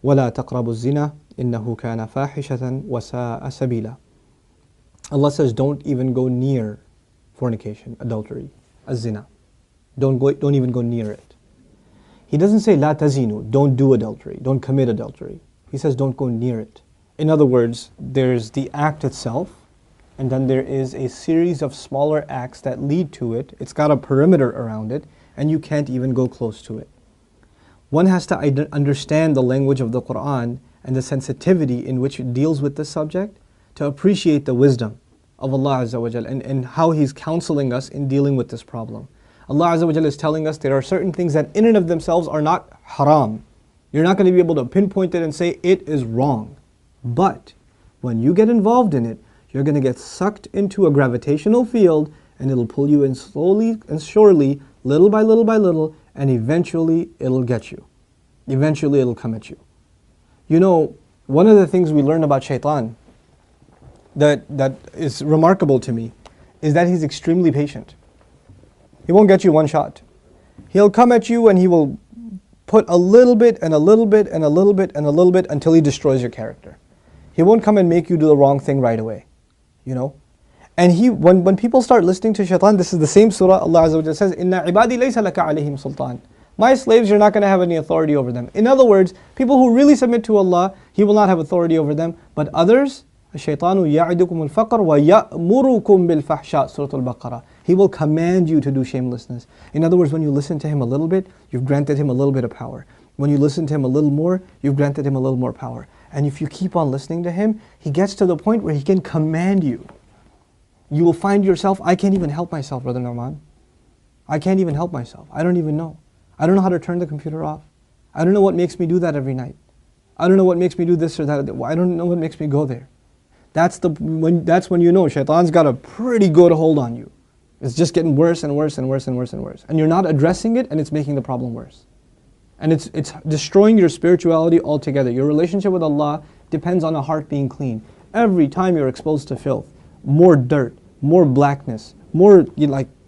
وَلَا تَقْرَبُوا الزِّنَا إِنَّهُ كَانَ فَاحِشَةً وَسَاءَ سَبِيلًا. Allah says, don't even go near fornication, adultery, az-zina. Don't even go near it. He doesn't say la tazinu, don't do adultery, don't commit adultery. He says don't go near it. In other words, there's the act itself, and then there is a series of smaller acts that lead to it. It's got a perimeter around it, and you can't even go close to it. One has to understand the language of the Quran and the sensitivity in which it deals with this subject to appreciate the wisdom of Allah Azza wa Jal and how He's counseling us in dealing with this problem. Allah Azza wa Jal is telling us there are certain things that in and of themselves are not haram. You're not going to be able to pinpoint it and say it is wrong. But when you get involved in it, you're going to get sucked into a gravitational field, and it'll pull you in slowly and surely, little by little by little, and eventually it'll get you. Eventually it'll come at you. You know, one of the things we learn about shaitan that is remarkable to me is that he's extremely patient. He won't get you one shot. He'll come at you and he will put a little bit and a little bit and a little bit and a little bit until he destroys your character. He won't come and make you do the wrong thing right away. You know? And when people start listening to shaitan, this is the same surah Allah Azza wa Jalla says, Inna ibadi laysa laka alayhim sultan. My slaves, you're not going to have any authority over them. In other words, people who really submit to Allah, He will not have authority over them. But others, الشيطان يعدكم الفقر ويأمركم بالفحشاء, Surah Al-Baqarah. He will command you to do shamelessness. In other words, when you listen to him a little bit, you've granted him a little bit of power. When you listen to him a little more, you've granted him a little more power. And if you keep on listening to him, he gets to the point where he can command you. You will find yourself, I can't even help myself, Brother Nouman. I can't even help myself. I don't even know. I don't know how to turn the computer off. I don't know what makes me do that every night. I don't know what makes me do this or that. I don't know what makes me go there. That's when you know shaitan's got a pretty good hold on you. It's just getting worse and worse and worse and worse and worse. And you're not addressing it, and it's making the problem worse. And it's destroying your spirituality altogether. Your relationship with Allah depends on a heart being clean. Every time you're exposed to filth, more dirt, more blackness, more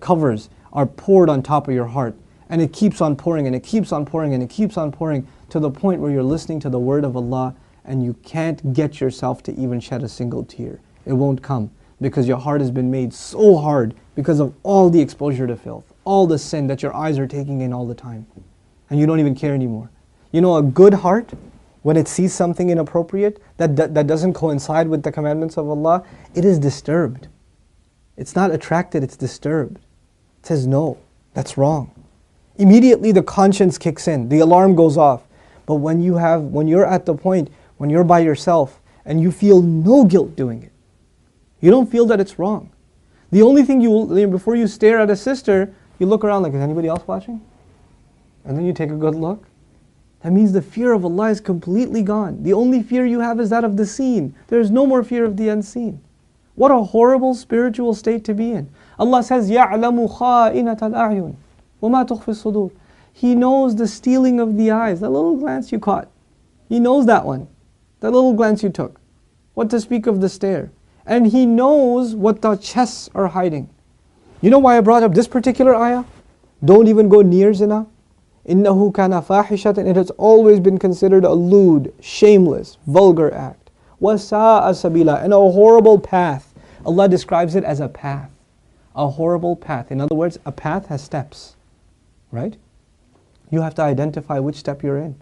covers are poured on top of your heart. And it keeps on pouring and it keeps on pouring and it keeps on pouring to the point where you're listening to the word of Allah and you can't get yourself to even shed a single tear. It won't come because your heart has been made so hard because of all the exposure to filth, all the sin that your eyes are taking in all the time. And you don't even care anymore. You know, a good heart, when it sees something inappropriate that doesn't coincide with the commandments of Allah, it is disturbed. It's not attracted, it's disturbed. It says, no, that's wrong. Immediately the conscience kicks in, the alarm goes off. But when you're at the point, when you're by yourself and you feel no guilt doing it, you don't feel that it's wrong. The only thing before you stare at a sister, you look around like, is anybody else watching? And then you take a good look. That means the fear of Allah is completely gone. The only fear you have is that of the seen. There is no more fear of the unseen. What a horrible spiritual state to be in. Allah says, يَعْلَمُ خَائِنَةَ الْأَعْيُنِ وَمَا تُخْفِي الصُّدُورِ. He knows the stealing of the eyes, that little glance you caught. He knows that one, that little glance you took. What to speak of the stare. And He knows what the chests are hiding. You know why I brought up this particular ayah? Don't even go near zina. إِنَّهُ كَانَ فَاحِشَةً. It has always been considered a lewd, shameless, vulgar act. وَسَاءَ سَبِيلًا. And a horrible path. Allah describes it as a path. A horrible path. In other words, a path has steps. Right? You have to identify which step you're in.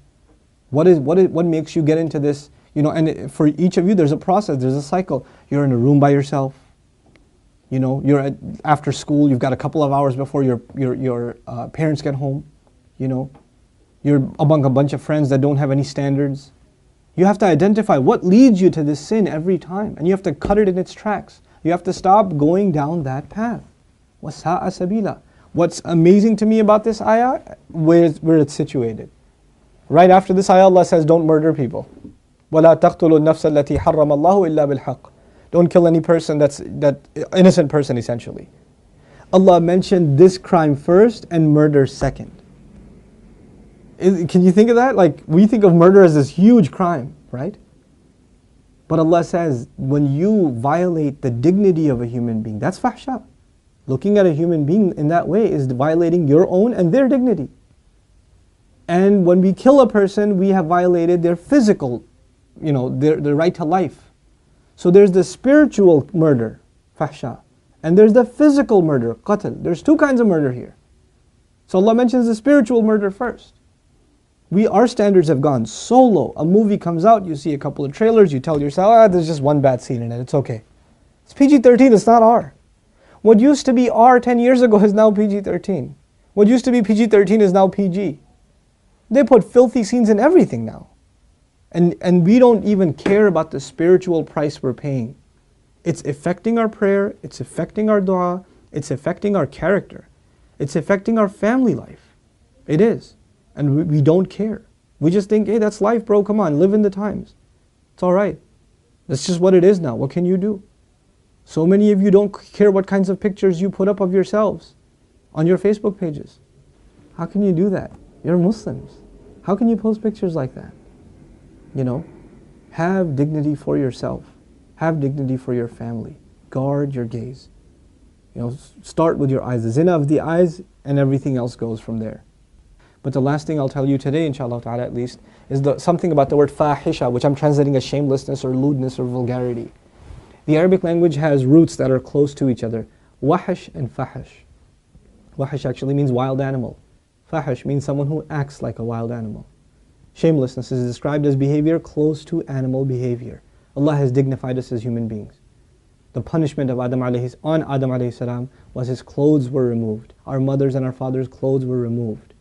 What makes you get into this? You know, and for each of you, there's a process, there's a cycle. You're in a room by yourself. You know, you're after school. You've got a couple of hours before your parents get home. You know, you're among a bunch of friends that don't have any standards. You have to identify what leads you to this sin every time, and you have to cut it in its tracks. You have to stop going down that path. وَسَاءَ سَبِيلًا. What's amazing to me about this ayah, where it's situated. Right after this ayah, Allah says, don't murder people. وَلَا تَقْتُلُوا النَّفْسَ الَّتِي حَرَّمَ اللَّهُ إِلَّا بِالْحَقِّ. Don't kill any person that innocent person essentially. Allah mentioned this crime first and murder second. Can you think of that? Like, we think of murder as this huge crime, right? But Allah says, when you violate the dignity of a human being, that's fahsha. Looking at a human being in that way is violating your own and their dignity. And when we kill a person, we have violated their physical, their right to life. So there's the spiritual murder, fahsha, and there's the physical murder, qatl. There's two kinds of murder here. So Allah mentions the spiritual murder first. Our standards have gone so low. A movie comes out, you see a couple of trailers, you tell yourself, there's just one bad scene in it, it's okay. It's PG-13, it's not R. What used to be R 10 years ago is now PG-13. What used to be PG-13 is now PG. They put filthy scenes in everything now. And we don't even care about the spiritual price we're paying. It's affecting our prayer, it's affecting our dua, it's affecting our character, it's affecting our family life. It is. And we don't care. We just think, hey, that's life, bro, come on, live in the times. It's all right. That's just what it is now. What can you do? So many of you don't care what kinds of pictures you put up of yourselves on your Facebook pages. How can you do that? You're Muslims. How can you post pictures like that? Have dignity for yourself. Have dignity for your family. Guard your gaze. Start with your eyes. The zina of the eyes, and everything else goes from there. But the last thing I'll tell you today, inshallah ta'ala at least, is something about the word fahisha, which I'm translating as shamelessness or lewdness or vulgarity. The Arabic language has roots that are close to each other. Wahish and fahish. Wahish actually means wild animal. Fahish means someone who acts like a wild animal. Shamelessness is described as behavior close to animal behavior. Allah has dignified us as human beings. The punishment of Adam alayhi salam was his clothes were removed. Our mothers and our fathers' clothes were removed.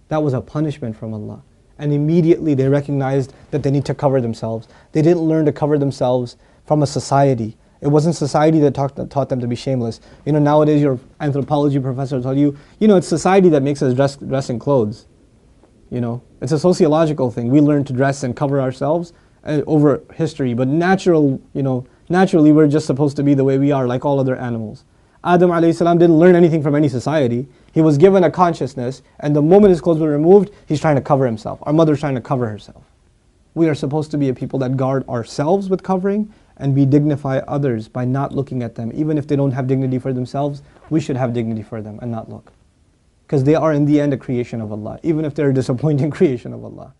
That was a punishment from Allah. And immediately they recognized that they need to cover themselves. They didn't learn to cover themselves from a society. It wasn't society that taught them to be shameless. Nowadays your anthropology professor will tell you, it's society that makes us dress in clothes. It's a sociological thing. We learn to dress and cover ourselves over history, but naturally we're just supposed to be the way we are, like all other animals. Adam alayhi salam didn't learn anything from any society. He was given a consciousness, and the moment his clothes were removed, he's trying to cover himself. Our mother's trying to cover herself. We are supposed to be a people that guard ourselves with covering, and we dignify others by not looking at them. Even if they don't have dignity for themselves, we should have dignity for them and not look. Because they are in the end a creation of Allah, even if they're a disappointing creation of Allah.